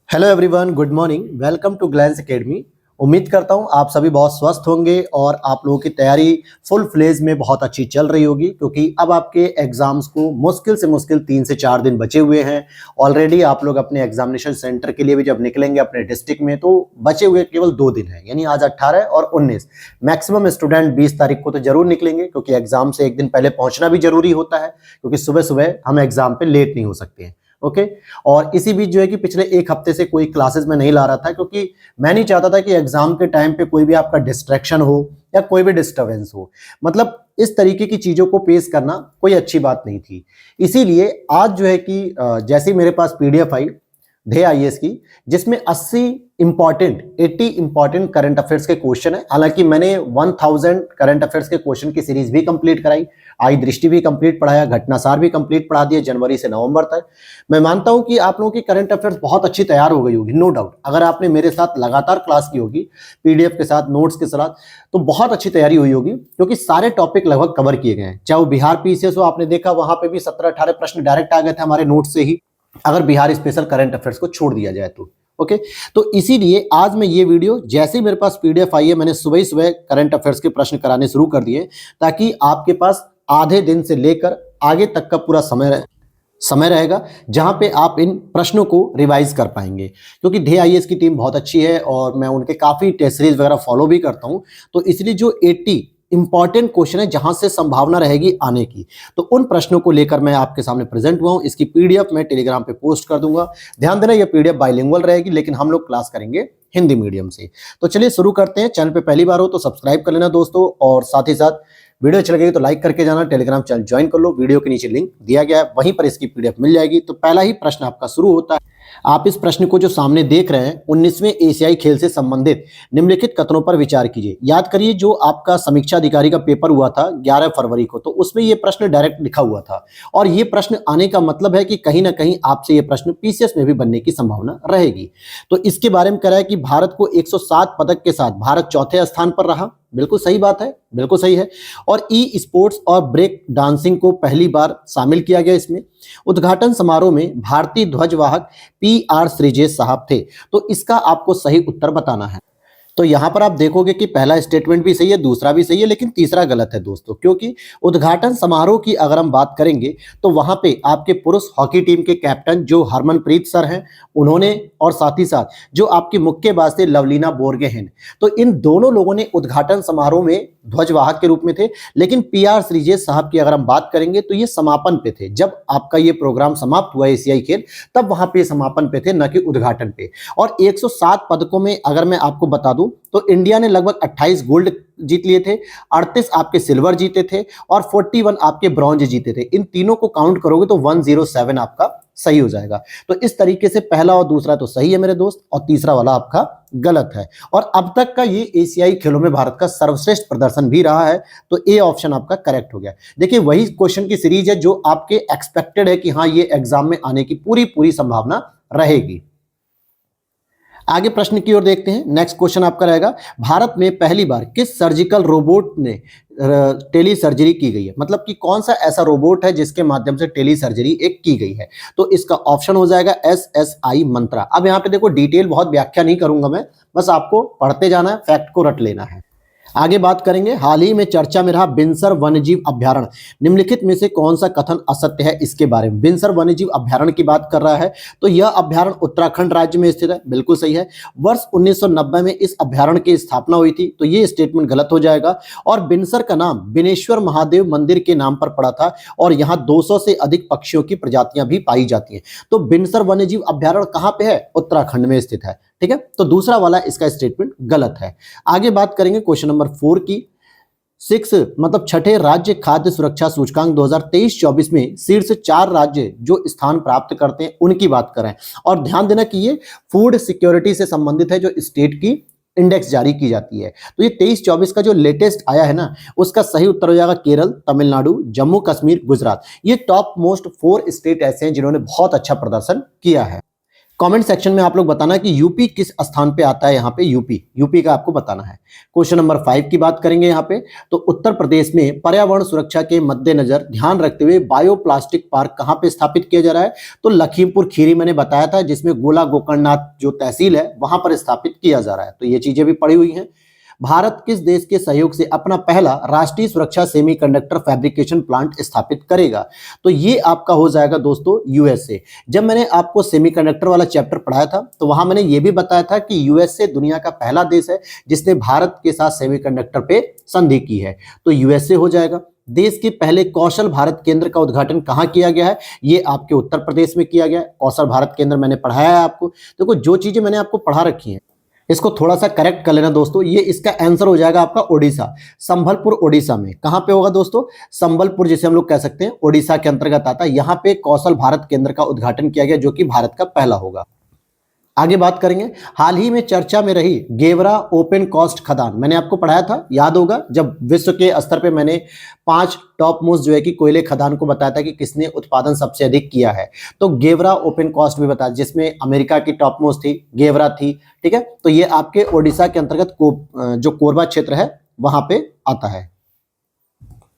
Hello everyone, good morning. Welcome to Glance Academy. उम्मीद करता हूं आप सभी बहुत स्वस्थ होंगे और आप लोगों की तैयारी फुल फ्लेज में बहुत अच्छी चल रही होगी, क्योंकि अब आपके एग्जाम्स को मुश्किल से मुश्किल 3 से 4 दिन बचे हुए हैं। ऑलरेडी आप लोग अपने एग्जामिनेशन सेंटर के लिए भी जब निकलेंगे अपने डिस्ट्रिक्ट में, तो बचे हुए केवल 2 दिन हैं, यानी आज 18 और 19। मैक्सिमम स्टूडेंट 20 तारीख को तो जरूर निकलेंगे, क्योंकि एग्जाम से एक दिन पहले पहुंचना भी जरूरी होता है, क्योंकि सुबह सुबह हम एग्जाम पे लेट नहीं हो सकते हैं। ओके। और इसी बीच जो है कि पिछले एक हफ्ते से कोई क्लासेस में नहीं ला रहा था, क्योंकि मैं नहीं चाहता था कि एग्जाम के टाइम पे कोई भी आपका डिस्ट्रैक्शन हो या कोई भी डिस्टरबेंस हो। मतलब इस तरीके की चीजों को पेश करना कोई अच्छी बात नहीं थी। इसीलिए आज जो है कि जैसे ही मेरे पास पीडीएफ आई ध्येय आईएएस की, जिसमें 80 इंपॉर्टेंट करंट अफेयर्स के क्वेश्चन है। हालांकि मैंने 1000 करंट अफेयर्स के क्वेश्चन की सीरीज भी कंप्लीट कराई, आई दृष्टि भी कंप्लीट पढ़ाया, घटनासार भी कंप्लीट पढ़ा दिया जनवरी से नवंबर तक। मैं मानता हूं कि आप लोगों की करंट अफेयर्स बहुत अच्छी तैयार हो गई होगी, नो डाउट। अगर आपने मेरे साथ लगातार क्लास की होगी पीडीएफ के साथ, नोट्स के साथ, तो बहुत अच्छी तैयारी हुई होगी, क्योंकि सारे टॉपिक लगभग कवर किए गए हैं। चाहे वो बिहार पीसीएस हो, आपने देखा वहां पे भी 17-18 प्रश्न डायरेक्ट आ गए थे हमारे नोट से ही, अगर बिहार स्पेशल करंट अफेयर्स को छोड़ दिया जाए तो। ओके। तो इसीलिए आज मैं ये वीडियो, जैसे ही मेरे पास पीडीएफ आई है, मैंने सुबह ही सुबह करंट अफेयर्स के प्रश्न कराने शुरू कर दिए, ताकि आपके पास आधे दिन से लेकर आगे तक का पूरा समय रहेगा, जहां पे आप इन प्रश्नों को रिवाइज कर पाएंगे। क्योंकि ध्येय आईएएस की टीम बहुत अच्छी है और मैं उनके काफी टेस्ट सीरीज वगैरह फॉलो भी करता हूं, तो इसलिए जो 80 इंपॉर्टेंट क्वेश्चन है जहां से संभावना रहेगी आने की, तो उन प्रश्नों को लेकर मैं आपके सामने प्रेजेंट हुआ हूं। इसकी पीडीएफ मैं टेलीग्राम पे पोस्ट कर दूंगा। ध्यान देना, ये पीडीएफ बाइलिंगुअल रहेगी, लेकिन हम लोग क्लास करेंगे हिंदी मीडियम से। तो चलिए शुरू करते हैं। चैनल पे पहली बार हो तो सब्सक्राइब कर लेना दोस्तों, और साथ ही साथ वीडियो अच्छी लगेगी तो लाइक करके जाना। टेलीग्राम चैनल ज्वाइन कर लो, वीडियो के नीचे लिंक दिया गया है, वहीं पर इसकी पीडीएफ मिल जाएगी। तो पहला ही प्रश्न आपका शुरू होता है। आप इस प्रश्न को जो सामने देख रहे हैं, 19वें एशियाई खेल से संबंधित निम्नलिखित कथनों पर विचार कीजिए। याद करिए, जो आपका समीक्षा अधिकारी का पेपर हुआ था 11 फरवरी को, तो उसमें ये प्रश्न डायरेक्ट लिखा हुआ था, और ये प्रश्न आने का मतलब है कि कहीं ना कहीं आपसे ये प्रश्न पीसीएस में भी बनने की संभावना रहेगी। तो इसके बारे में कह रहा है कि भारत को 107 पदक के साथ भारत चौथे स्थान पर रहा। बिल्कुल सही बात है, बिल्कुल सही है। और ई स्पोर्ट्स और ब्रेक डांसिंग को पहली बार शामिल किया गया इसमें। उद्घाटन समारोह में भारतीय ध्वजवाहक पीआर श्रीजेश साहब थे। तो इसका आपको सही उत्तर बताना है। तो यहां पर आप देखोगे कि पहला स्टेटमेंट भी सही है, दूसरा भी सही है, लेकिन तीसरा गलत है दोस्तों। क्योंकि उद्घाटन समारोह की अगर हम बात करेंगे, तो वहां पे आपके पुरुष हॉकी टीम के कैप्टन जो हरमनप्रीत सर हैं, उन्होंने, और साथ ही साथ जो आपकी मुक्केबाज थे लवलीना बोरगोहेन, तो इन दोनों लोगों ने उद्घाटन समारोह में ध्वजवाहक के रूप में थे। लेकिन पीआर श्रीजेश साहब की अगर हम बात करेंगे, तो ये समापन पे थे। जब आपका ये प्रोग्राम समाप्त हुआ एशियाई खेल, तब वहां पे समापन पे थे, न कि उद्घाटन पे। और 107 पदकों में अगर मैं आपको बता दूं, तो इंडिया ने लगभग 28 गोल्ड जीत लिए थे, 38 आपके सिल्वर जीते थे, और 41 आपके ब्रॉन्ज जीते थे। इन तीनों को काउंट करोगे तो 107 आपका सही हो जाएगा। तो इस तरीके से पहला और दूसरा तो सही है मेरे दोस्त, और तीसरा वाला आपका गलत है। और अब तक का ये एशियाई खेलों में भारत का सर्वश्रेष्ठ प्रदर्शन भी रहा है। तो ए ऑप्शन आपका करेक्ट हो गया। देखिए, वही क्वेश्चन की सीरीज है जो आपके एक्सपेक्टेड है कि हाँ, ये एग्जाम में आने की पूरी संभावना रहेगी। आगे प्रश्न की ओर देखते हैं। नेक्स्ट क्वेश्चन आपका रहेगा, भारत में पहली बार किस सर्जिकल रोबोट ने टेली सर्जरी की गई है? मतलब कि कौन सा ऐसा रोबोट है जिसके माध्यम से टेली सर्जरी एक की गई है? तो इसका ऑप्शन हो जाएगा SSI मंत्रा। अब यहां पे देखो, डिटेल बहुत व्याख्या नहीं करूंगा मैं, बस आपको पढ़ते जाना है, फैक्ट को रट लेना है। आगे बात करेंगे, हाल ही में चर्चा में रहा बिनसर वन्यजीव अभ्यारण्य, निम्नलिखित में से कौन सा कथन असत्य है? इसके बारे में बिनसर वन्यजीव अभ्यारण्य की बात कर रहा है, तो यह अभ्यारण्य उत्तराखंड राज्य में स्थित है। बिल्कुल सही है। वर्ष 1990 में इस अभ्यारण्य की स्थापना हुई थी, तो यह स्टेटमेंट गलत हो जाएगा। और बिनसर का नाम बिनेश्वर महादेव मंदिर के नाम पर पड़ा था, और यहाँ 200 से अधिक पक्षियों की प्रजातियां भी पाई जाती हैं। तो बिनसर वन्यजीव अभ्यारण्य कहां पे है? उत्तराखंड में स्थित है। ठीक है, तो दूसरा वाला इसका स्टेटमेंट गलत है। आगे बात करेंगे क्वेश्चन नंबर 4 की। 6 मतलब छठे राज्य खाद्य सुरक्षा सूचकांक 2023-24 में शीर्ष 4 राज्य जो स्थान प्राप्त करते हैं, उनकी बात करें। और ध्यान देना कि ये फूड सिक्योरिटी से संबंधित है, जो स्टेट की इंडेक्स जारी की जाती है। तो ये 23-24 का जो लेटेस्ट आया है ना, उसका सही उत्तर हो जाएगा केरल, तमिलनाडु, जम्मू कश्मीर, गुजरात। ये टॉप मोस्ट 4 स्टेट ऐसे हैं जिन्होंने बहुत अच्छा प्रदर्शन किया है। कमेंट सेक्शन में आप लोग बताना कि यूपी किस स्थान पे आता है। यहाँ पे यूपी का आपको बताना है। क्वेश्चन नंबर 5 की बात करेंगे यहाँ पे, तो उत्तर प्रदेश में पर्यावरण सुरक्षा के मद्देनजर ध्यान रखते हुए बायोप्लास्टिक पार्क कहाँ पे स्थापित किया जा रहा है? तो लखीमपुर खीरी मैंने बताया था, जिसमें गोला गोकर्णनाथ जो तहसील है वहां पर स्थापित किया जा रहा है। तो ये चीजें भी पड़ी हुई हैं। भारत किस देश के सहयोग से अपना पहला राष्ट्रीय सुरक्षा सेमीकंडक्टर फैब्रिकेशन प्लांट स्थापित करेगा? तो ये आपका हो जाएगा दोस्तों यूएसए। जब मैंने आपको सेमीकंडक्टर वाला चैप्टर पढ़ाया था तो वहां मैंने ये भी बताया था कि यूएसए दुनिया का पहला देश है जिसने भारत के साथ सेमीकंडक्टर पे संधि की है, तो यूएसए हो जाएगा। देश के पहले कौशल भारत केंद्र का उद्घाटन कहाँ किया गया है? ये आपके उत्तर प्रदेश में किया गया है। कौशल भारत केंद्र मैंने पढ़ाया है आपको। देखो जो चीजें मैंने आपको पढ़ा रखी हैं इसको थोड़ा सा करेक्ट कर लेना दोस्तों। ये इसका आंसर हो जाएगा आपका ओडिशा, संबलपुर ओडिशा में। कहां पे होगा दोस्तों? संबलपुर, जिसे हम लोग कह सकते हैं ओडिशा के अंतर्गत आता है। यहां पे कौशल भारत केंद्र का उद्घाटन किया गया जो कि भारत का पहला होगा। आगे बात करेंगे, हाल ही में चर्चा में रही गेवरा ओपन कास्ट खदान, मैंने आपको पढ़ाया था, याद होगा, जब विश्व के स्तर पे मैंने 5 टॉप मोस्ट जो है कि कोयले खदान को बताया था कि किसने उत्पादन सबसे अधिक किया है। तो गेवरा ओपन कास्ट भी बताया, जिसमें अमेरिका की टॉप मोस्ट थी, गेवरा थी। ठीक है, तो ये आपके ओडिशा के अंतर्गत जो कोरबा क्षेत्र है वहां पे आता है।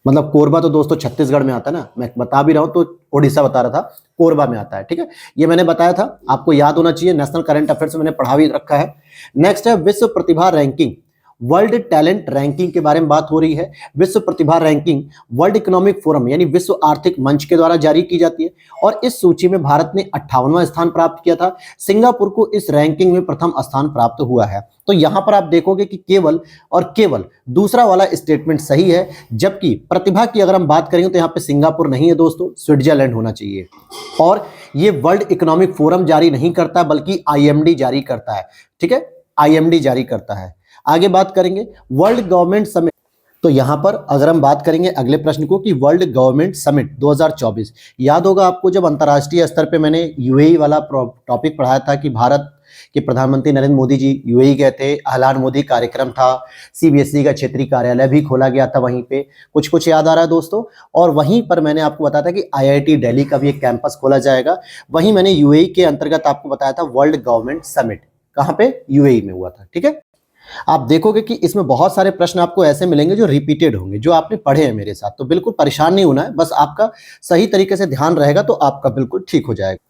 मतलब कोरबा तो दोस्तों छत्तीसगढ़ में आता है ना, मैं बता भी रहा हूं तो ओडिशा बता रहा था, कोरबा में आता है। ठीक है, ये मैंने बताया था, आपको याद होना चाहिए, नेशनल करंट अफेयर्स में मैंने पढ़ा भी रखा है। नेक्स्ट है विश्व प्रतिभा रैंकिंग, वर्ल्ड टैलेंट रैंकिंग के बारे में बात हो रही है। विश्व प्रतिभा रैंकिंग वर्ल्ड इकोनॉमिक फोरम यानी विश्व आर्थिक मंच के द्वारा जारी की जाती है और इस सूची में भारत ने 58वां स्थान प्राप्त किया था। सिंगापुर को इस रैंकिंग में प्रथम स्थान प्राप्त हुआ है। तो यहां पर आप देखोगे कि केवल और केवल दूसरा वाला स्टेटमेंट सही है, जबकि प्रतिभा की अगर हम बात करेंगे तो यहाँ पे सिंगापुर नहीं है दोस्तों, स्विट्जरलैंड होना चाहिए। और ये वर्ल्ड इकोनॉमिक फोरम जारी नहीं करता बल्कि आईएमडी जारी करता है। ठीक है, आईएमडी जारी करता है। आगे बात करेंगे वर्ल्ड गवर्नमेंट समिट, तो यहां पर अगर हम बात करेंगे अगले प्रश्न को कि वर्ल्ड गवर्नमेंट समिट 2024, याद होगा आपको जब अंतर्राष्ट्रीय स्तर पे मैंने यूएई वाला टॉपिक पढ़ाया था कि भारत के प्रधानमंत्री नरेंद्र मोदी जी यूएई गए थे, अहलान मोदी कार्यक्रम था, सीबीएसई का क्षेत्रीय कार्यालय भी खोला गया था वहीं पे, कुछ कुछ याद आ रहा है दोस्तों। और वहीं पर मैंने आपको बताया था कि आईआईटी दिल्ली का भी एक कैंपस खोला जाएगा। वहीं मैंने यूएई के अंतर्गत आपको बताया था वर्ल्ड गवर्नमेंट समिट कहाँ पे? यूएई में हुआ था। ठीक है, आप देखोगे कि इसमें बहुत सारे प्रश्न आपको ऐसे मिलेंगे जो रिपीटेड होंगे, जो आपने पढ़े हैं मेरे साथ, तो बिल्कुल परेशान नहीं होना है, बस आपका सही तरीके से ध्यान रहेगा तो आपका बिल्कुल ठीक हो जाएगा।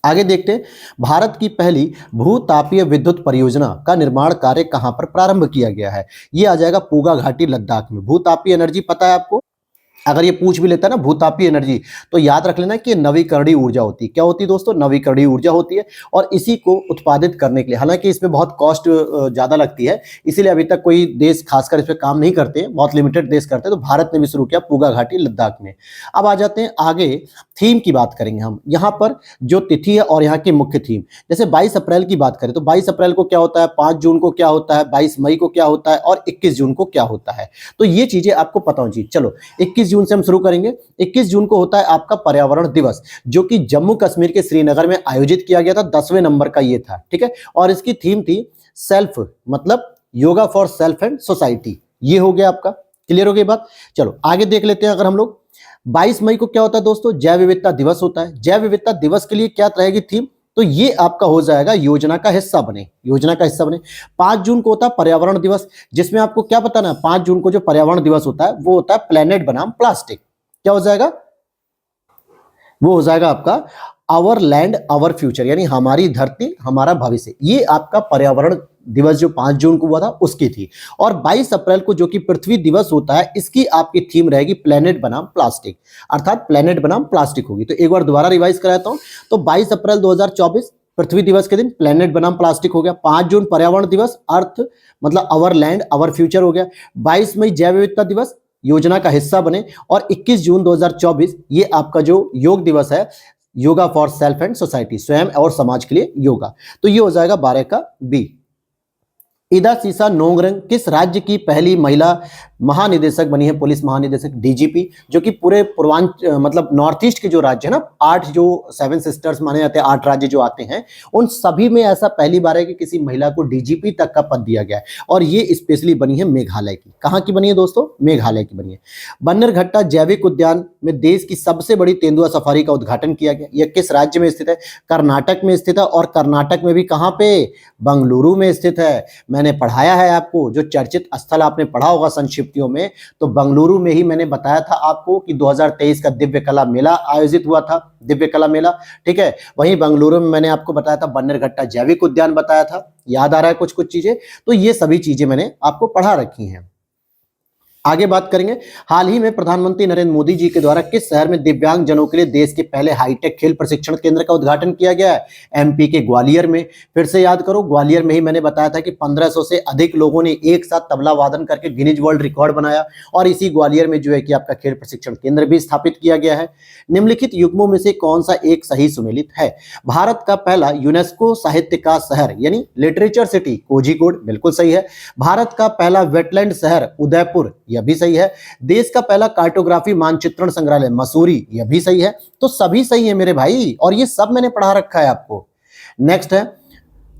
आगे देखते हैं, भारत की पहली भूतापीय विद्युत परियोजना का निर्माण कार्य कहां पर प्रारंभ किया गया है? ये आ जाएगा पूगा घाटी लद्दाख में। भूतापीय एनर्जी पता है आपको? अगर ये पूछ भी लेता है ना भूतापीय एनर्जी, तो याद रख लेना कि नवीकरणीय ऊर्जा होती है। क्या होती है दोस्तों? नवीकरणीय ऊर्जा होती है। और इसी को उत्पादित करने के लिए, हालांकि इसमें बहुत कॉस्ट ज्यादा लगती है, इसीलिए अभी तक कोई देश खासकर इस पर काम नहीं करते हैं, बहुत लिमिटेड देश करते हैं। तो भारत ने भी शुरू किया पूगा घाटी लद्दाख में। अब आ जाते हैं आगे, थीम की बात करेंगे हम। यहाँ पर जो तिथि है और यहाँ की मुख्य थीम, जैसे 22 अप्रैल की बात करें तो 22 अप्रैल को क्या होता है, 5 जून को क्या होता है, 22 मई को क्या होता है और 21 जून को क्या होता है। तो ये चीजें आपको पता होनी चाहिए। चलो 21 जून से हम शुरू करेंगे। 21 जून को होता है आपका पर्यावरण दिवस, जो कि जम्मू कश्मीर के श्रीनगर में आयोजित किया गया था। 10वें नंबर का ये था। ठीक है, और इसकी थीम थी सेल्फ, मतलब yoga for self and society. ये हो गया आपका, क्लियर हो गई बात। चलो आगे देख लेते हैं। अगर हम लोग 22 मई को क्या होता है दोस्तों? जैव विविधता दिवस होता है। जैव विविधता दिवस के लिए क्या रहेगी थीम? तो ये आपका हो जाएगा योजना का हिस्सा बने, योजना का हिस्सा बने। 5 जून को होता है पर्यावरण दिवस, जिसमें आपको क्या बताना है, 5 जून को जो पर्यावरण दिवस होता है वो होता है प्लेनेट बनाम प्लास्टिक। क्या हो जाएगा? वो हो जाएगा आपका आवर लैंड आवर फ्यूचर, यानी हमारी धरती हमारा भविष्य। ये आपका पर्यावरण दिवस जो 5 जून को हुआ था उसकी थी। और 22 अप्रैल को जो कि पृथ्वी दिवस होता है, इसकी आपकी थीम रहेगी प्लेनेट बनाम प्लास्टिक, अर्थात प्लेनेट बनाम प्लास्टिक होगी। तो एक बार दोबारा रिवाइज कराता हूं। तो 22 अप्रैल 2024 पृथ्वी दिवस के दिन प्लेनेट बनाम प्लास्टिक हो गया। 5 जून पर्यावरण दिवस, अर्थ मतलब आवर लैंड आवर फ्यूचर हो गया। 22 मई जैव विविधता दिवस, योजना का हिस्सा बने। और 21 जून 2024 ये आपका जो योग दिवस है, yoga for self and society, स्वयं और समाज के लिए योगा। तो ये हो जाएगा 12 का बी। ईदा सीसा नोंगरंग किस राज्य की पहली महिला महानिदेशक बनी है, पुलिस महानिदेशक डीजीपी, जो कि पूरे पूर्वांचल मतलब नॉर्थ ईस्ट के जो राज्य है ना, 8 जो 7 सिस्टर्स माने जाते हैं, 8 राज्य जो आते हैं, उन सभी में ऐसा पहली बार है कि किसी महिला को डीजीपी तक का पद दिया गया है। और ये स्पेशली बनी है मेघालय की। कहाँ की बनी है दोस्तों? मेघालय की बनी है। बन्नेरघट्टा जैविक उद्यान में देश की सबसे बड़ी तेंदुआ सफारी का उद्घाटन किया गया। यह किस राज्य में स्थित है? कर्नाटक में स्थित है। और कर्नाटक में भी कहाँ पे? बंगलुरु में स्थित है। मैंने पढ़ाया है आपको, जो चर्चित स्थल आपने पढ़ा होगा संक्षिप्तियों में, तो बंगलुरु में ही मैंने बताया था आपको कि 2023 का दिव्य कला मेला आयोजित हुआ था, दिव्य कला मेला, ठीक है। वहीं बंगलुरु में मैंने आपको बताया था बन्नेरघट्टा जैविक उद्यान बताया था। याद आ रहा है कुछ कुछ चीजें? तो ये सभी चीजें मैंने आपको पढ़ा रखी हैं। आगे बात करेंगे, हाल ही में प्रधानमंत्री नरेंद्र मोदी जी के द्वारा किस शहर में दिव्यांग जनों के लिए देश के पहले हाईटेक खेल प्रशिक्षण केंद्र का उद्घाटन किया गया है? एमपी के ग्वालियर में। फिर से याद करो, ग्वालियर में ही मैंने बताया था कि 1500 से अधिक लोगों ने एक साथ तबला वादन करके गिनीज वर्ल्ड रिकॉर्ड बनाया, और इसी ग्वालियर में जो है कि आपका खेल प्रशिक्षण केंद्र भी स्थापित किया गया है। निम्नलिखित युग्मों में से कौन सा एक सही सुमेलित है? भारत का पहला यूनेस्को साहित्य का शहर यानी लिटरेचर सिटी कोझिकोड, बिल्कुल सही है। भारत का पहला वेटलैंड शहर उदयपुर, यह भी सही है। देश का पहला कार्टोग्राफी मानचित्रण संग्रहालय मसूरी, यह भी सही है। तो सभी सही है मेरे भाई, और ये सब मैंने पढ़ा रखा है आपको। नेक्स्ट है,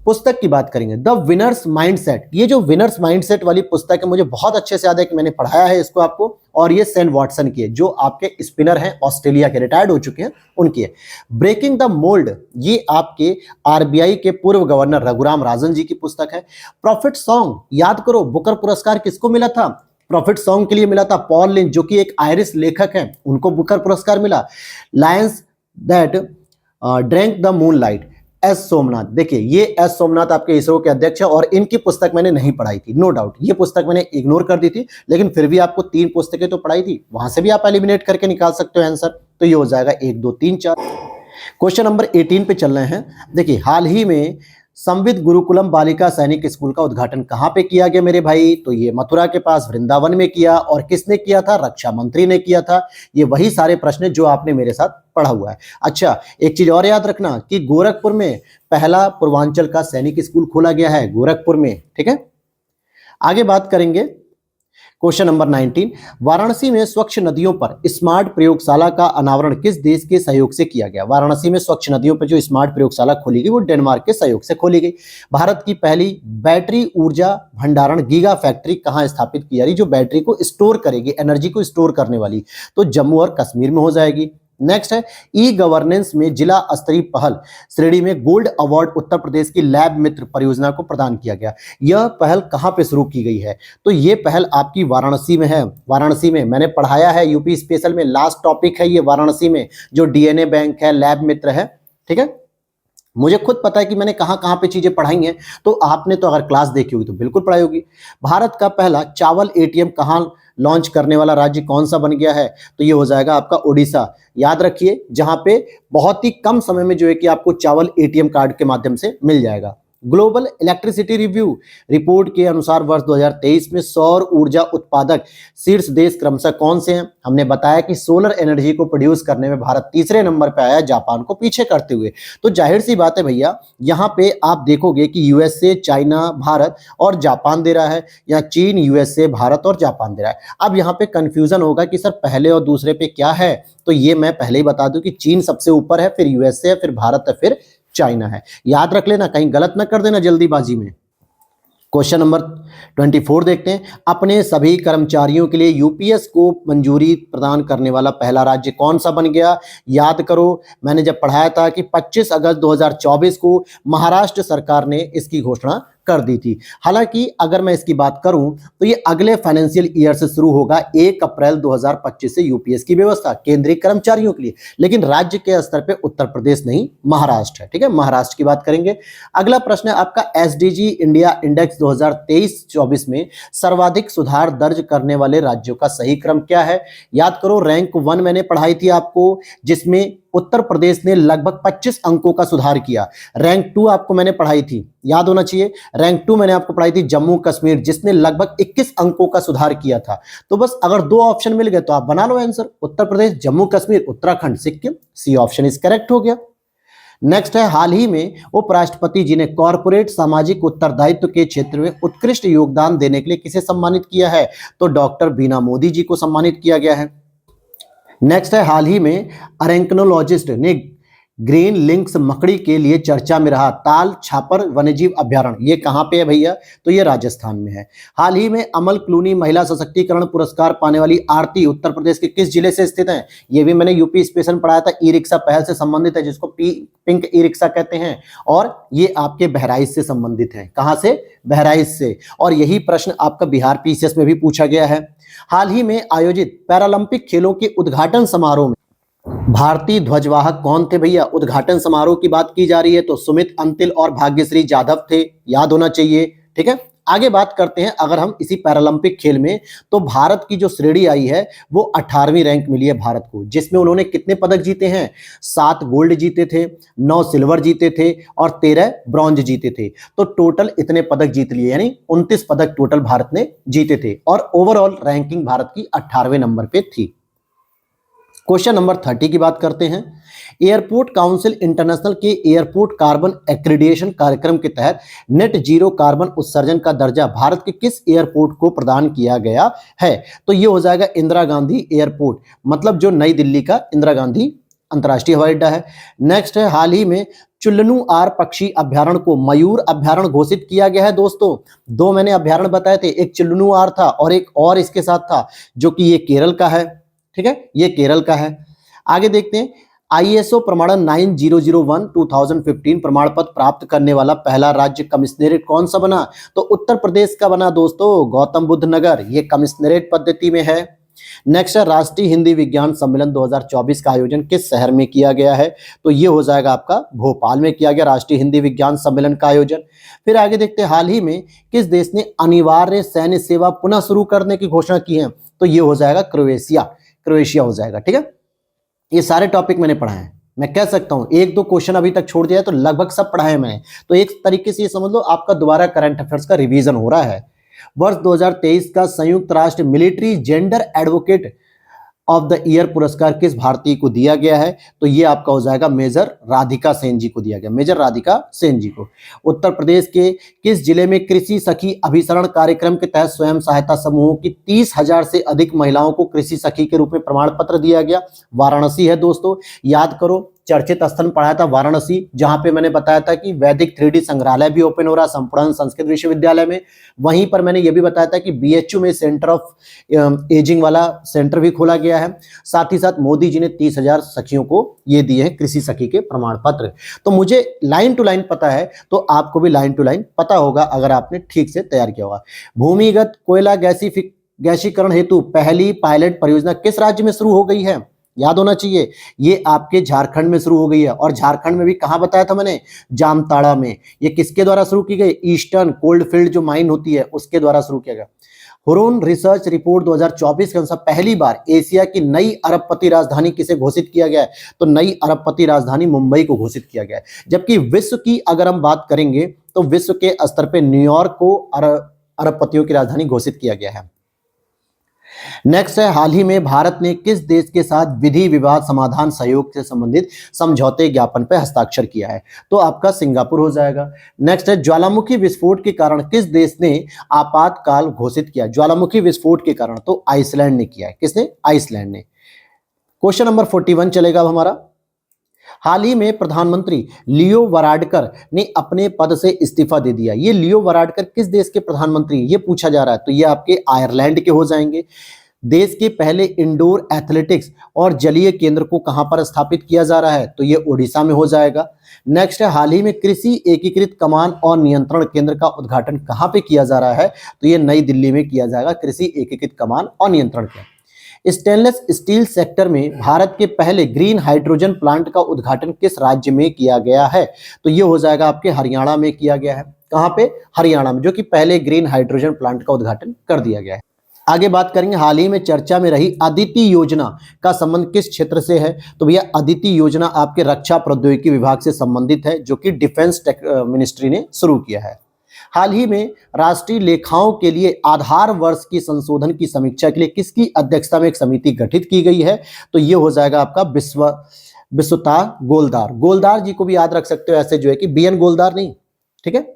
पुस्तक की बात करेंगे, द विनर्स माइंडसेट। ये जो विनर्स माइंडसेट वाली पुस्तक है, मुझे बहुत अच्छे से याद है कि मैंने पढ़ाया है इसको आपको, और ये सेन वॉटसन की है, जो आपके स्पिनर हैं, ऑस्ट्रेलिया के, रिटायर्ड हो चुके हैं, उनकी है। ब्रेकिंग द मोल्ड, ये आपके आरबीआई के पूर्व गवर्नर रघुराम राजन जी की पुस्तक है। प्रॉफिट सॉन्ग, याद करो, बुकर पुरस्कार किसको मिला था? प्रॉफिट सॉन्ग के लिए मिला था पॉल लिंच, जो कि एक आयरिश लेखक हैं, उनको बुकर पुरस्कार मिला। Lions that drank the moonlight, S Somnath. देखिए, ये एस सोमनाथ आपके इसरो के अध्यक्ष है, और इनकी पुस्तक मैंने नहीं पढ़ाई थी, नो डाउट, ये पुस्तक मैंने इग्नोर कर दी थी, लेकिन फिर भी आपको 3 पुस्तकें तो पढ़ाई थी, वहां से भी आप एलिमिनेट करके निकाल सकते हो आंसर। तो ये हो जाएगा 1 2 3 4। क्वेश्चन नंबर 18 पे चल रहे हैं। देखिए, हाल ही में संविद गुरुकुलम बालिका सैनिक स्कूल का उद्घाटन कहां पे किया गया मेरे भाई? तो ये मथुरा के पास वृंदावन में किया। और किसने किया था? रक्षा मंत्री ने किया था। ये वही सारे प्रश्न जो आपने मेरे साथ पढ़ा हुआ है। अच्छा, एक चीज और याद रखना कि गोरखपुर में पहला पूर्वांचल का सैनिक स्कूल खोला गया है, गोरखपुर में, ठीक है। आगे बात करेंगे, क्वेश्चन नंबर 19, वाराणसी में स्वच्छ नदियों पर स्मार्ट प्रयोगशाला का अनावरण किस देश के सहयोग से किया गया? वाराणसी में स्वच्छ नदियों पर जो स्मार्ट प्रयोगशाला खोली गई, वो डेनमार्क के सहयोग से खोली गई। भारत की पहली बैटरी ऊर्जा भंडारण गीगा फैक्ट्री कहां स्थापित की जा रही, जो बैटरी को स्टोर करेगी, एनर्जी को स्टोर करने वाली? तो जम्मू और कश्मीर में हो जाएगी। नेक्स्ट है, ई गवर्नेंस में जिला स्तरीय पहल श्रेणी में गोल्ड अवार्ड उत्तर प्रदेश की लैब मित्र परियोजना को प्रदान किया गया। यह पहल कहां पे शुरू की गई है? तो यह पहल आपकी वाराणसी में है। वाराणसी में मैंने पढ़ाया है, यूपी स्पेशल में लास्ट टॉपिक है ये, वाराणसी में जो डीएनए बैंक है, लैब मित्र है, ठीक है। मुझे खुद पता है कि मैंने कहां कहां पे चीजें पढ़ाई हैं, तो आपने तो अगर क्लास देखी होगी तो बिल्कुल पढ़ाई होगी। भारत का पहला चावल एटीएम कहां लॉन्च करने वाला राज्य कौन सा बन गया है? तो ये हो जाएगा आपका ओडिशा। याद रखिए, जहां पे बहुत ही कम समय में जो है कि आपको चावल एटीएम कार्ड के माध्यम से मिल जाएगा। ग्लोबल इलेक्ट्रिसिटी रिव्यू रिपोर्ट के अनुसार वर्ष 2023 में सौर ऊर्जा उत्पादक शीर्ष देश क्रमशः कौन से हैं? हमने बताया कि सोलर एनर्जी को प्रोड्यूस करने में भारत तीसरे नंबर पे आया, जापान को पीछे करते हुए। तो जाहिर सी बात है भैया, यहाँ पे आप देखोगे कि यूएसए, चाइना, भारत और जापान दे रहा है, या चीन, यूएसए, भारत और जापान दे रहा है। अब यहाँ पे कंफ्यूजन होगा कि सर पहले और दूसरे पे क्या है, तो ये मैं पहले ही बता दूं कि चीन सबसे ऊपर है, फिर यूएसए है, फिर भारत है, फिर चाइना है। याद रख लेना, कहीं गलत ना कर देना जल्दीबाजी में। क्वेश्चन नंबर 24 देखते हैं, अपने सभी कर्मचारियों के लिए यूपीएस को मंजूरी प्रदान करने वाला पहला राज्य कौन सा बन गया? याद करो, मैंने जब पढ़ाया था कि 25 अगस्त 2024 को महाराष्ट्र सरकार ने इसकी घोषणा कर दी थी। हालांकि अगर मैं इसकी बात करूं तो ये अगले फाइनेंशियल ईयर से शुरू होगा, 1 अप्रैल 2025 से यूपीएस की व्यवस्था केंद्रीय कर्मचारियों के लिए, लेकिन राज्य के स्तर पे उत्तर प्रदेश नहीं, महाराष्ट्र है, ठीक है। महाराष्ट्र की बात करेंगे। अगला प्रश्न है आपका, एसडीजी इंडिया इंडेक्स 2023-24 में सर्वाधिक सुधार दर्ज करने वाले राज्यों का सही क्रम क्या है? याद करो, रैंक 1 मैंने पढ़ाई थी आपको, जिसमें उत्तर प्रदेश ने लगभग 25 अंकों का सुधार किया। रैंक 2 आपको मैंने पढ़ाई थी, याद होना चाहिए, रैंक 2 मैंने आपको पढ़ाई थी जम्मू कश्मीर, जिसने लगभग 21 अंकों का सुधार किया था। तो बस अगर 2 ऑप्शन मिल गए तो आप बना लो answer, Uttar Pradesh, Jammu Kashmir, Uttarakhand, Sikkim. C option is correct हो गया। नेक्स्ट है, हाल ही में उपराष्ट्रपति जी ने कॉरपोरेट सामाजिक उत्तरदायित्व के क्षेत्र में उत्कृष्ट योगदान देने के लिए किसे सम्मानित किया है? तो डॉक्टर बीना मोदी जी को सम्मानित किया गया है। नेक्स्ट है, हाल ही में अरेंकनोलॉजिस्ट ने ग्रीन लिंक्स मकड़ी के लिए चर्चा में रहा ताल छापर वन्यजीव अभ्यारण्य, ये कहाँ पे है भैया? तो ये राजस्थान में है। हाल ही में अमल क्लूनी महिला सशक्तिकरण पुरस्कार पाने वाली आरती उत्तर प्रदेश के किस जिले से स्थित है? ये भी मैंने यूपी स्पेशल पढ़ाया था, ई रिक्शा पहल से संबंधित है, जिसको पिंक ई रिक्शा कहते हैं, और ये आपके बहराइच से संबंधित है। कहाँ से? बहराइच से। और यही प्रश्न आपका बिहार पीसीएस में भी पूछा गया है। हाल ही में आयोजित पैरालंपिक खेलों के उद्घाटन समारोह में भारतीय ध्वजवाहक कौन थे भैया? उद्घाटन समारोह की बात की जा रही है तो सुमित अंतिल और भाग्यश्री जाधव थे, याद होना चाहिए। ठीक है, आगे बात करते हैं अगर हम इसी पैरालंपिक खेल में, तो भारत की जो श्रेणी आई है वो 18वीं रैंक मिली है भारत को, जिसमें उन्होंने कितने पदक जीते हैं? 7 गोल्ड जीते थे, 9 सिल्वर जीते थे और 13 ब्रॉन्ज जीते थे। तो टोटल इतने पदक जीत लिए, यानी 29 पदक टोटल भारत ने जीते थे, और ओवरऑल रैंकिंग भारत की 18वें नंबर पे थी। क्वेश्चन नंबर 30 की बात करते हैं। एयरपोर्ट काउंसिल इंटरनेशनल के एयरपोर्ट कार्बन एक्रीडिएशन कार्यक्रम के तहत नेट जीरो कार्बन उत्सर्जन का दर्जा भारत के किस एयरपोर्ट को प्रदान किया गया है? तो ये हो जाएगा इंदिरा गांधी एयरपोर्ट, मतलब जो नई दिल्ली का इंदिरा गांधी अंतर्राष्ट्रीय हवाई अड्डा है। नेक्स्ट है, हाल ही में चुल्लनुआर पक्षी अभ्यारण्य को मयूर अभ्यारण्य घोषित किया गया है। दोस्तों, 2 मैंने अभ्यारण्य बताए थे, एक चुल्लनुआर था और एक और इसके साथ था, जो कि ये केरल का है। ठीक है, ये केरल का है। आगे देखते हैं, आईएसओ प्रमाणन 9001 2015 प्रमाण पत्र प्राप्त करने वाला पहला राज्य कमिश्नरेट कौन सा बना? तो उत्तर प्रदेश का बना दोस्तों, गौतम बुद्ध नगर, ये कमिश्नरेट पद्धति में है। नेक्स्ट है, राष्ट्रीय हिंदी विज्ञान सम्मेलन 2024 का आयोजन किस शहर में किया गया है? तो ये हो जाएगा आपका भोपाल में किया गया राष्ट्रीय हिंदी विज्ञान सम्मेलन का आयोजन। फिर आगे देखते हैं, हाल ही में किस देश ने अनिवार्य सैन्य सेवा पुनः शुरू करने की घोषणा की है? तो ये हो जाएगा क्रोएशिया हो जाएगा। ठीक है, ये सारे टॉपिक मैंने पढ़ाए हैं। मैं कह सकता हूं 1-2 क्वेश्चन अभी तक छोड़ दिया है तो लगभग सब पढ़ाए मैंने। तो एक तरीके से ये समझ लो आपका दोबारा करंट अफेयर्स का रिवीजन हो रहा है। वर्ष 2023 का संयुक्त राष्ट्र military gender advocate of the year पुरस्कार किस भारतीय को दिया गया है? तो ये आपका हो जाएगा मेजर राधिका सेन जी को दिया गया, मेजर राधिका सेन जी को। उत्तर प्रदेश के किस जिले में कृषि सखी अभिसरण कार्यक्रम के तहत स्वयं सहायता समूहों की 30,000 से अधिक महिलाओं को कृषि सखी के रूप में प्रमाण पत्र दिया गया? वाराणसी है दोस्तों, याद करो, चर्चित स्थल पढ़ाया था वाराणसी, जहां पे मैंने बताया था कि वैदिक 3D संग्रहालय भी ओपन हो रहा है संपूर्ण संस्कृत विश्वविद्यालय में। वहीं पर मैंने ये भी बताया था कि बीएचयू में सेंटर ऑफ एजिंग वाला सेंटर भी खोला गया है। साथ ही साथ मोदी जी ने 30,000 सखियों को ये दिए हैं कृषि सखी के प्रमाण पत्र। तो मुझे लाइन टू लाइन पता है, तो आपको भी लाइन टू लाइन पता होगा अगर आपने ठीक से तैयार किया होगा। भूमिगत कोयला गैसीकरण हेतु पहली पायलट परियोजना किस राज्य में शुरू हो गई है? याद होना चाहिए, ये आपके झारखंड में शुरू हो गई है। और झारखंड में भी कहां बताया था मैंने? जामताड़ा में। ये किसके द्वारा शुरू की गई? ईस्टर्न कोल्डफील्ड जो माइन होती है उसके द्वारा शुरू किया गया। हुरून रिसर्च रिपोर्ट 2024 के अनुसार पहली बार एशिया की नई अरबपति राजधानी किसे घोषित किया गया है? तो नई अरबपति राजधानी मुंबई को घोषित किया गया है। जबकि विश्व की अगर हम बात करेंगे तो विश्व के स्तर पर न्यूयॉर्क को अरबपतियों की राजधानी घोषित किया गया है। नेक्स्ट है, हाल ही में भारत ने किस देश के साथ विधि विवाद समाधान सहयोग से संबंधित समझौते ज्ञापन पर हस्ताक्षर किया है? तो आपका सिंगापुर हो जाएगा। नेक्स्ट है, ज्वालामुखी विस्फोट के कारण किस देश ने आपातकाल घोषित किया? ज्वालामुखी विस्फोट के कारण तो आइसलैंड ने किया है। किसने? आइसलैंड ने। क्वेश्चन नंबर 41 चलेगा अब हमारा। हाल ही में प्रधानमंत्री लियो वराडकर ने अपने पद से इस्तीफा दे दिया। ये लियो वराडकर किस देश के प्रधानमंत्री, ये पूछा जा रहा है। तो ये आपके आयरलैंड के हो जाएंगे। देश के पहले इंडोर एथलेटिक्स और जलीय केंद्र को कहां पर स्थापित किया जा रहा है? तो ये ओडिशा में हो जाएगा। नेक्स्ट है, हाल ही में कृषि एकीकृत कमान और नियंत्रण केंद्र का उद्घाटन कहां पे किया जा रहा है? तो ये नई दिल्ली में किया जाएगा, कृषि एकीकृत कमान और नियंत्रण केंद्र। स्टेनलेस स्टील सेक्टर में भारत के पहले ग्रीन हाइड्रोजन प्लांट का उद्घाटन किस राज्य में किया गया है? तो ये हो जाएगा आपके हरियाणा में किया गया है। कहां पे? हरियाणा में, जो कि पहले ग्रीन हाइड्रोजन प्लांट का उद्घाटन कर दिया गया है। आगे बात करेंगे, हाल ही में चर्चा में रही अदिति योजना का संबंध किस क्षेत्र से है? तो भैया अदिति योजना आपके रक्षा प्रौद्योगिकी विभाग से संबंधित है, जो कि डिफेंस मिनिस्ट्री ने शुरू किया है। हाल ही में राष्ट्रीय लेखाओं के लिए आधार वर्ष की संशोधन की समीक्षा के लिए किसकी अध्यक्षता में एक समिति गठित की गई है? तो ये हो जाएगा आपका बिस्वता गोलदार, गोलदार जी को भी याद रख सकते हो ऐसे जो है कि BN गोलदार नहीं, ठीक है।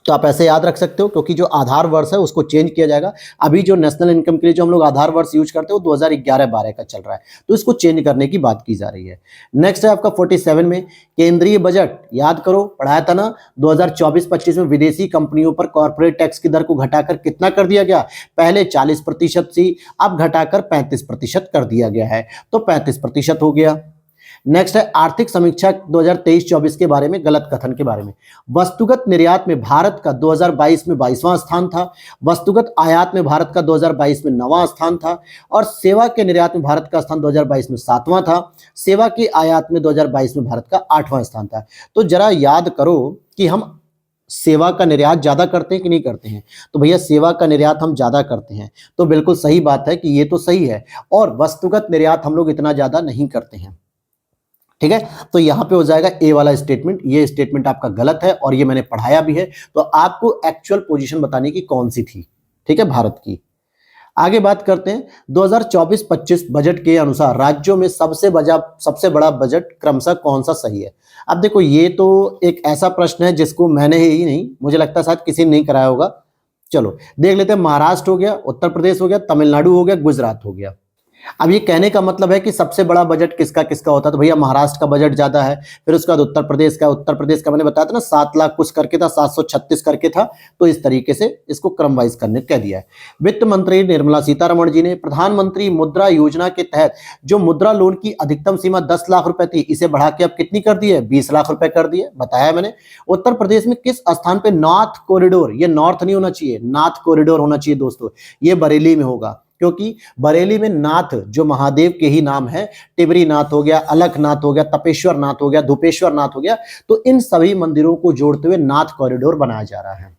तो आप ऐसे याद रख सकते हो क्योंकि जो आधार वर्ष है उसको चेंज किया जाएगा। अभी जो नेशनल इनकम के लिए जो हम लोग आधार वर्ष यूज करते हैं वो 2011-12 का चल रहा है, तो इसको चेंज करने की बात की जा रही है। नेक्स्ट है आपका 47 में केंद्रीय बजट, याद करो पढ़ाया था ना 2024-25 में विदेशी कंपनियों पर कॉर्पोरेट टैक्स की दर को घटाकर कितना कर दिया गया, पहले 40% थी, अब घटाकर 35% कर दिया गया है, तो 35% हो गया। नेक्स्ट है आर्थिक समीक्षा 2023-24 के बारे में, गलत कथन के बारे में। वस्तुगत निर्यात में भारत का 2022 में 22वां स्थान था, वस्तुगत आयात में भारत का 2022 में 9वां स्थान था, और सेवा के निर्यात में भारत का स्थान 2022 में 7वां था, सेवा के आयात में 2022 में भारत का 8वां स्थान था। तो जरा याद करो कि हम सेवा का निर्यात ज्यादा करते हैं कि नहीं करते हैं, तो भैया सेवा का निर्यात हम ज्यादा करते हैं, तो बिल्कुल सही बात है कि ये तो सही है, और वस्तुगत निर्यात हम लोग इतना ज्यादा नहीं करते हैं, ठीक है। तो यहां पे हो जाएगा ए वाला स्टेटमेंट, ये स्टेटमेंट आपका गलत है और ये मैंने पढ़ाया भी है, तो आपको एक्चुअल पोजीशन बताने की कौन सी थी, ठीक है, भारत की। आगे बात करते हैं 2024-25 बजट के अनुसार राज्यों में सबसे बड़ा बजट क्रमशः कौन सा सही है। अब देखो ये तो एक ऐसा प्रश्न है जिसको मैंने ही नहीं, मुझे लगता है शायद किसी ने नहीं कराया होगा। चलो देख लेते हैं, महाराष्ट्र हो गया, उत्तर प्रदेश हो गया, तमिलनाडु हो गया, गुजरात हो गया। अब ये कहने का मतलब है कि सबसे बड़ा बजट किसका किसका होता है, तो भैया महाराष्ट्र का बजट ज्यादा है, फिर उसके बाद उत्तर प्रदेश का मैंने बताया था ना 7 लाख कुछ करके था, 736 करके था, तो इस तरीके से इसको क्रम वाइज करने कह दिया है। वित्त मंत्री निर्मला सीतारमण जी ने प्रधानमंत्री मुद्रा योजना के तहत जो मुद्रा लोन की अधिकतम सीमा 10 लाख रुपए थी, इसे बढ़ा के अब कितनी कर दी है, 20 लाख रुपए कर दी है, बताया मैंने। उत्तर प्रदेश में किस स्थान पे नॉर्थ कॉरिडोर, ये नॉर्थ नहीं होना चाहिए, नॉर्थ कॉरिडोर होना चाहिए दोस्तों, ये बरेली में होगा, क्योंकि बरेली में नाथ जो महादेव के ही नाम है, टिबरी नाथ हो गया, अलखनाथ हो गया, तपेश्वर नाथ हो गया, धूपेश्वर नाथ हो गया, तो इन सभी मंदिरों को जोड़ते हुए नाथ कॉरिडोर बनाया जा रहा है।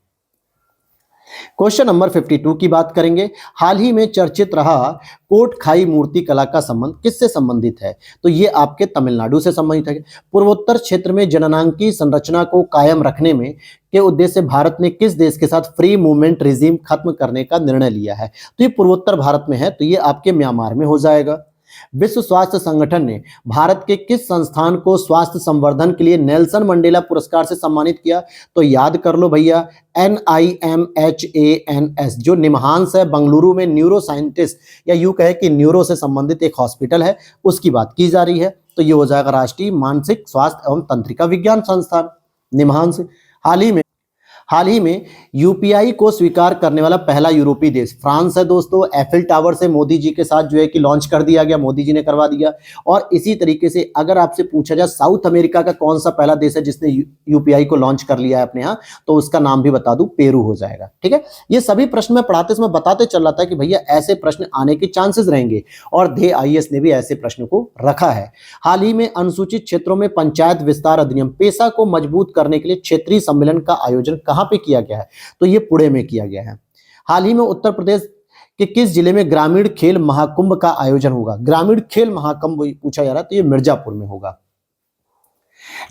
क्वेश्चन नंबर 52 की बात करेंगे। हाल ही में चर्चित रहा कोट खाई मूर्ति कला का संबंध किससे संबंधित है, तो ये आपके तमिलनाडु से संबंधित है। पूर्वोत्तर क्षेत्र में जननांगी संरचना को कायम रखने में के उद्देश्य से भारत ने किस देश के साथ फ्री मूवमेंट रिजीम खत्म करने का निर्णय लिया है, तो ये पूर्वोत्तर भारत में है, तो ये आपके म्यांमार में हो जाएगा। विश्व स्वास्थ्य संगठन ने भारत के किस संस्थान को स्वास्थ्य संवर्धन के लिए नेल्सन मंडेला पुरस्कार से सम्मानित किया, तो याद कर लो भैया NIMHANS, जो निमहांस है बंगलुरु में, न्यूरो साइंटिस्ट या यूं कहे कि न्यूरो से संबंधित एक हॉस्पिटल है, उसकी बात की जा रही है, तो ये हो जाएगा राष्ट्रीय मानसिक स्वास्थ्य एवं तंत्रिका विज्ञान संस्थान निमहांस। हाल ही में यूपीआई को स्वीकार करने वाला पहला यूरोपीय देश फ्रांस है दोस्तों। एफिल टावर से मोदी जी के साथ जो है कि लॉन्च कर दिया गया, मोदी जी ने करवा दिया। और इसी तरीके से अगर आपसे पूछा जाए साउथ अमेरिका का कौन सा पहला देश है जिसने यूपीआई को लॉन्च कर लिया है अपने यहाँ, तो उसका नाम भी बता दूं, पेरू हो जाएगा, ठीक है। ये सभी प्रश्न मैं पढ़ाते समय बताते चल रहा था कि भैया ऐसे प्रश्न आने के चांसेस रहेंगे, और दे IAS ने भी ऐसे प्रश्न को रखा है। हाल ही में अनुसूचित क्षेत्रों में पंचायत विस्तार अधिनियम पेशा को मजबूत करने के लिए क्षेत्रीय सम्मेलन का आयोजन कहां पे किया गया है, तो ये पुणे में किया गया है। हाल ही में उत्तर प्रदेश कि किस जिले में ग्रामीण खेल महाकुंभ का आयोजन होगा, ग्रामीण खेल महाकुंभ पूछा जा रहा है, तो ये मिर्जापुर में होगा।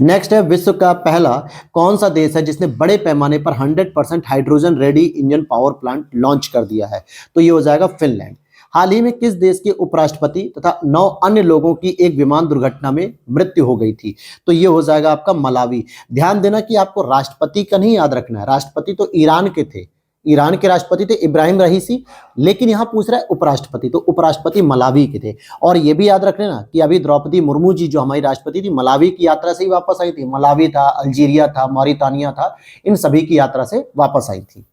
नेक्स्ट है विश्व का पहला कौन सा देश है जिसने बड़े पैमाने पर 100% hydrogen ready engine power plant launch कर दिया है, तो ये हो जाएगा फिनलैंड। हाल ही में किस देश के उपराष्ट्रपति तथा 9 अन्य लोगों की एक विमान दुर्घटना में मृत्यु हो गई थी, तो ये हो जाएगा आपका मलावी। ध्यान देना कि आपको राष्ट्रपति का नहीं याद रखना है, राष्ट्रपति तो ईरान के थे, ईरान के राष्ट्रपति थे इब्राहिम रईसी, लेकिन यहां पूछ रहा है उपराष्ट्रपति, तो उपराष्ट्रपति मलावी के थे। और ये भी याद रख लेना कि अभी द्रौपदी मुर्मू जी जो हमारी राष्ट्रपति थी, मलावी की यात्रा से ही वापस आई थी। मलावी था, अल्जीरिया था, मॉरिटानिया था, इन सभी की यात्रा से वापस आई थी।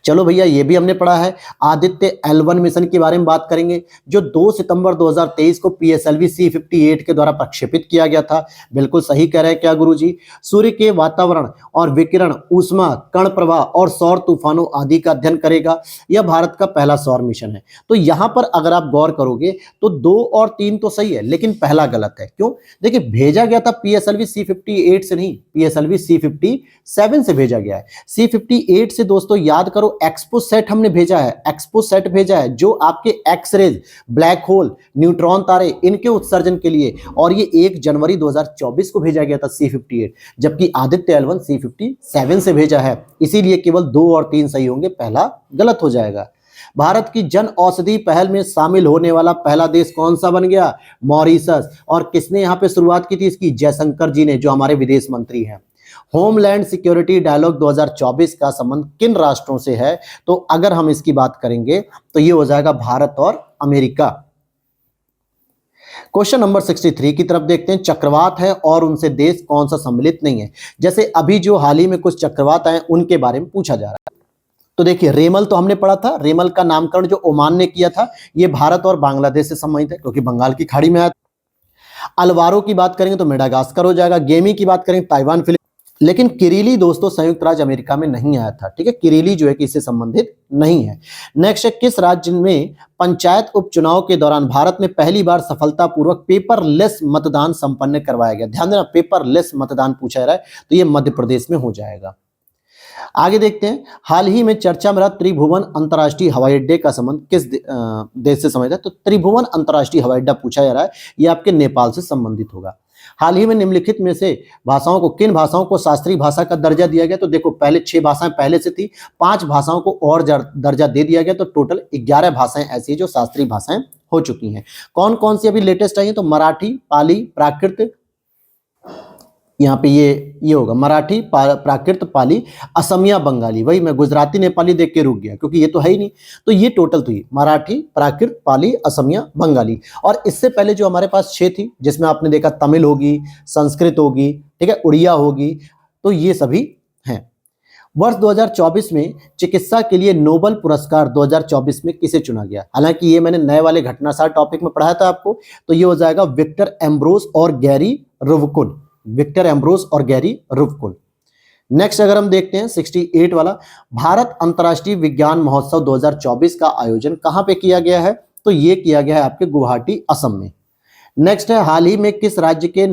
चलो भैया ये भी हमने पढ़ा है। आदित्य L1 मिशन के बारे में बात करेंगे, जो 2 सितंबर 2023 को PSLV C58 के द्वारा प्रक्षेपित किया गया था। बिल्कुल सही कह रहे हैं क्या गुरुजी। सूर्य के वातावरण और विकिरण, ऊष्मा, कण प्रवाह और सौर तूफानों आदि का अध्ययन करेगा। यह भारत का पहला सौर मिशन है। तो यहां पर अगर आप गौर करोगे तो 2 और 3 तो सही है, लेकिन पहला गलत है। क्यों? देखिए भेजा गया था PSLV C58 से नहीं, PSLV C57 से भेजा गया है। C58 से दोस्तों याद करो एक्सपो सेट हमने भेजा है, एक्सपो सेट भेजा है जो आपके एक्सरेज, ब्लैक होल, न्यूट्रॉन तारे, इनके उत्सर्जन के लिए, और ये 1 जनवरी 2024 को भेजा गया था C58, जबकि आदित्य L1 C57 से भेजा है। इसीलिए केवल 2 और 3 सही होंगे, पहला गलत हो जाएगा। भारत की जन औषधि पहल में शामिल होने वाला पहला देश कौन सा बन गया? मॉरिशस। और किसने यहां पे शुरुआत की थी इसकी? जयशंकर जी ने, जो हमारे विदेश मंत्री हैं। होमलैंड सिक्योरिटी डायलॉग 2024 का संबंध किन राष्ट्रों से है? तो अगर हम इसकी बात करेंगे तो ये हो जाएगा भारत और अमेरिका। क्वेश्चन नंबर 63 की तरफ देखते हैं। चक्रवात है और उनसे देश कौन सा सम्मिलित नहीं है? जैसे अभी जो हाल ही में कुछ चक्रवात आए उनके बारे में पूछा जा रहा है। तो देखिए, रेमल तो हमने पढ़ा था। रेमल का नामकरण जो ओमान ने किया था, ये भारत और बांग्लादेश से संबंधित है क्योंकि बंगाल की खाड़ी में आया। अलवारो की बात करेंगे तो मेडागास्कर हो जाएगा। गेमी की बात करेंगे ताइवान, लेकिन किरीली दोस्तों संयुक्त राज्य अमेरिका में नहीं आया था। ठीक है, किरीली जो है कि इससे संबंधित नहीं है। नेक्स्ट है, किस राज्य में पंचायत उपचुनाव के दौरान भारत में पहली बार सफलतापूर्वक पेपरलेस मतदान संपन्न करवाया गया? ध्यान देना, पेपरलेस मतदान पूछा जा रहा है, तो ये मध्य प्रदेश में हो जाएगा। आगे देखते हैं, हाल ही में चर्चा में रहा त्रिभुवन अंतर्राष्ट्रीय हवाई अड्डे का संबंध किस देश से संबंधित है? तो त्रिभुवन अंतर्राष्ट्रीय हवाई अड्डा पूछा जा रहा है, ये आपके नेपाल से संबंधित होगा। हाल ही में निम्नलिखित में से भाषाओं को, किन भाषाओं को शास्त्रीय भाषा का दर्जा दिया गया? तो देखो, पहले 6 भाषाएं पहले से थी, 5 भाषाओं को और दर्जा दे दिया गया, तो टोटल 11 भाषाएं ऐसी जो शास्त्रीय भाषाएं हो चुकी हैं। कौन कौन सी अभी लेटेस्ट आई है? तो मराठी, पाली, प्राकृत, यहाँ पे ये होगा मराठी, प्राकृत, पाली, असमिया, बंगाली। वही मैं गुजराती नेपाली देख के रुक गया क्योंकि ये तो है ही नहीं। तो ये टोटल तो ये मराठी, प्राकृत, पाली, असमिया, बंगाली। और इससे पहले जो हमारे पास 6 थी, जिसमें आपने देखा तमिल होगी, संस्कृत होगी, ठीक है, उड़िया होगी, तो ये सभी हैं। वर्ष 2024 में चिकित्सा के लिए नोबेल पुरस्कार 2024 में किसे चुना गया? हालांकि ये मैंने नए वाले घटनासार टॉपिक में पढ़ाया था आपको, तो ये हो जाएगा विक्टर एम्ब्रोस और गैरी रुवकुन। विक्टर एम्ब्रोस और गैरी रुवकुन। नेक्स्ट अगर हम देखते हैं 68 वाला, भारत अंतर्राष्ट्रीय विज्ञान महोत्सव 2024 का आयोजन कहां पे किया गया है? तो ये किया गया है आपके गुवाहाटी, असम में। नेक्स्ट है, हाल ही में किस राज्य के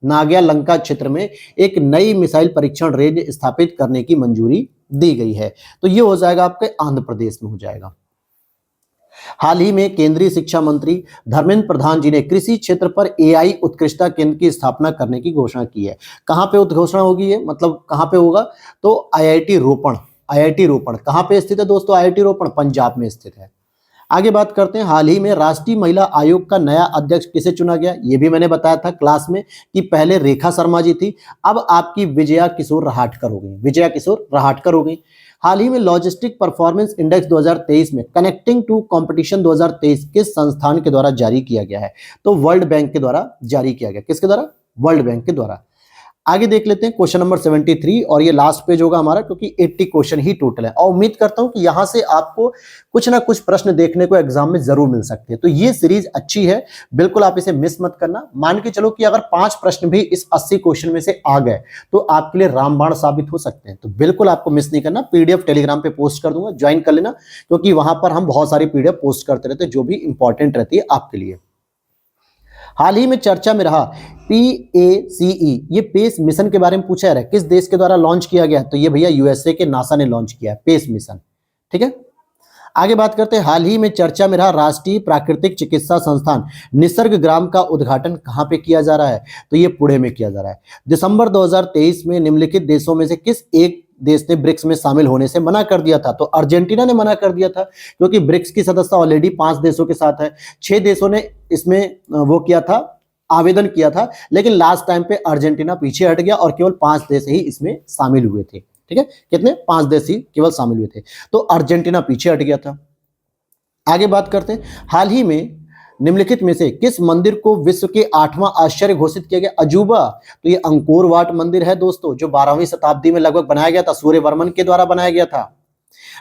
नाग्यालंका क्षेत्र में एक नई मिसाइल परीक्षण रेंज स्थापित करने की मंजूरी दी गई है? तो ये हो जाएगा आपके आंध्र प्रदेश में हो जाएगा। हाल ही में केंद्रीय शिक्षा मंत्री धर्मेंद्र प्रधान जी ने कृषि क्षेत्र पर एआई उत्कृष्टता केंद्र की स्थापना करने की घोषणा की है। कहां पे घोषणा होगी ये, मतलब कहां पे होगा? तो आईआईटी रोपण। आईआईटी रोपण कहां पे स्थित है दोस्तों? आईआईटी रोपण पंजाब में स्थित है। आगे बात करते हैं, हाल ही में राष्ट्रीय महिला आयोग का नया अध्यक्ष किसे चुना गया? ये भी मैंने बताया था क्लास में कि पहले रेखा शर्मा जी थी, अब आपकी विजया किशोर रहाटकर हो गई। विजया किशोर रहाटकर हो गई। हाल ही में लॉजिस्टिक परफॉर्मेंस इंडेक्स 2023 में कनेक्टिंग टू कंपटीशन 2023 किस संस्थान के द्वारा जारी किया गया है? तो वर्ल्ड बैंक के द्वारा जारी किया गया। किसके द्वारा? वर्ल्ड बैंक के द्वारा। आगे देख लेते हैं क्वेश्चन नंबर 73, और ये लास्ट पेज होगा हमारा क्योंकि 80 क्वेश्चन ही टोटल है, और उम्मीद करता हूं कि यहां से आपको कुछ ना कुछ प्रश्न देखने को एग्जाम में जरूर मिल सकते हैं। तो ये सीरीज अच्छी है, बिल्कुल आप इसे मिस मत करना। मान के चलो कि अगर 5 प्रश्न भी इस 80 क्वेश्चन में से आ गए तो आपके लिए रामबाण साबित हो सकते हैं। तो बिल्कुल आपको मिस नहीं करना। पीडीएफ टेलीग्राम पे पोस्ट कर दूंगा, ज्वाइन कर लेना, क्योंकि वहां पर हम बहुत सारी पीडीएफ पोस्ट करते रहते हैं जो भी इंपॉर्टेंट रहती है आपके लिए। हाल ही में चर्चा में रहा PACE, ये पेस मिशन के बारे में पूछा है, किस देश के द्वारा लॉन्च किया गया? तो ये भैया यूएसए के नासा ने लॉन्च किया है पेस मिशन। ठीक है, आगे बात करते हैं, हाल ही में चर्चा में रहा राष्ट्रीय प्राकृतिक चिकित्सा संस्थान निसर्ग ग्राम का उद्घाटन कहां पे किया जा रहा है? तो ये पुणे में किया जा रहा है। दिसंबर 2023 में निम्नलिखित देशों में से किस एक देश ने ब्रिक्स में शामिल होने से मना कर दिया था? तो अर्जेंटीना ने मना कर दिया था, क्योंकि ब्रिक्स की सदस्यता ऑलरेडी 5 देशों के साथ है। 6 देशों ने इसमें वो किया था, आवेदन किया था, लेकिन लास्ट टाइम पे अर्जेंटीना पीछे हट गया और केवल 5 देश ही इसमें शामिल हुए थे। ठीक है, कितने? 5 देश ही केवल शामिल हुए थे, तो अर्जेंटीना पीछे हट गया था। आगे बात करते हैं, हाल ही में निम्नलिखित में से किस मंदिर को विश्व के 8वां आश्चर्य घोषित किया गया? अजूबा। तो ये अंकोर वाट मंदिर है दोस्तों, जो 12वीं शताब्दी में लगभग बनाया गया था, सूर्यवर्मन के द्वारा बनाया गया था।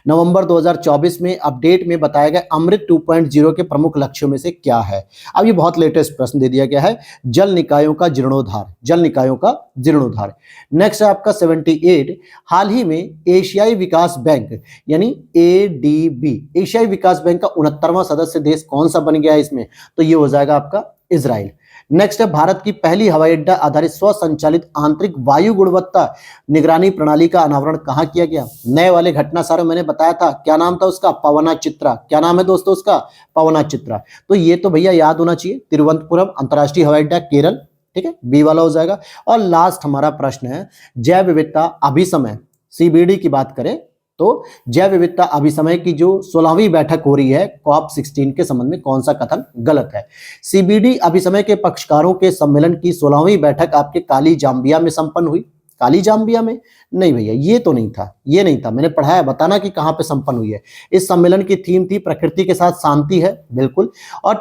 नवंबर 2024 में अपडेट में बताया गया अमृत 2.0 के प्रमुख लक्ष्यों में से क्या है? अब ये बहुत लेटेस्ट प्रश्न दे दिया गया है, जल निकायों का जीर्णोद्धार। जल निकायों का जीर्णोद्धार। नेक्स्ट है आपका 78, हाल ही में एशियाई विकास बैंक यानी ADB, एशियाई विकास बैंक का 69वां सदस्य देश कौन सा बन गया है इसमें? तो ये हो जाएगा आपका इजराइल। नेक्स्ट है, भारत की पहली हवाई अड्डा आधारित स्वसंचालित आंतरिक वायु गुणवत्ता निगरानी प्रणाली का अनावरण कहां किया गया? नए वाले घटना सारे मैंने बताया था, क्या नाम था उसका? पवना चित्रा। क्या नाम है दोस्तों उसका? पवना चित्रा। तो ये तो भैया याद होना चाहिए, तिरुवनंतपुरम अंतर्राष्ट्रीय हवाई अड्डा, केरल। ठीक है, बी वाला हो जाएगा। और लास्ट हमारा प्रश्न है, जैव विविधता अभिसमय CBD की बात करें तो जैव विविधता अभिसमय की जो 16वीं बैठक हो रही है कॉप 16 के संबंध में कौन सा कथन गलत है? सीबीडी अभिसमय के पक्षकारों के सम्मेलन की 16वीं बैठक आपके काली जाम्बिया में संपन्न हुई। काली जाम्बिया में? नहीं भैया, ये तो नहीं था, ये नहीं था। मैंने पढ़ाया, बताना कि कहां पे संपन्न हुई है। इस सम्मेलन की थीम थी प्रकृति के साथ शांति है, बिल्कुल। और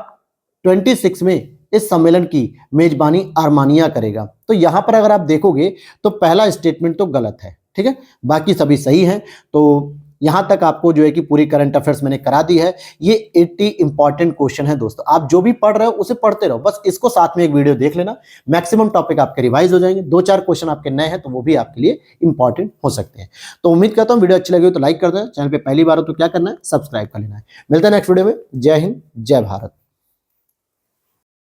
26 में इस सम्मेलन की मेजबानी आर्मानिया करेगा। तो यहां पर अगर आप देखोगे तो पहला स्टेटमेंट तो गलत है, ठीक है, बाकी सभी सही हैं। तो यहां तक आपको जो है कि पूरी करंट अफेयर्स मैंने करा दी है। ये 80 इंपॉर्टेंट क्वेश्चन है दोस्तों, आप जो भी पढ़ रहे हो उसे पढ़ते रहो, बस इसको साथ में एक वीडियो देख लेना, मैक्सिमम टॉपिक आपके रिवाइज हो जाएंगे। 2-4 क्वेश्चन आपके नए हैं तो वो भी आपके लिए इंपॉर्टेंट हो सकते हैं। तो उम्मीद करता हूं वीडियो अच्छी लगी हो तो लाइक कर देना, चैनल पे पहली बार हो तो क्या करना है, सब्सक्राइब कर लेना है। मिलते हैं नेक्स्ट वीडियो में। जय हिंद, जय भारत।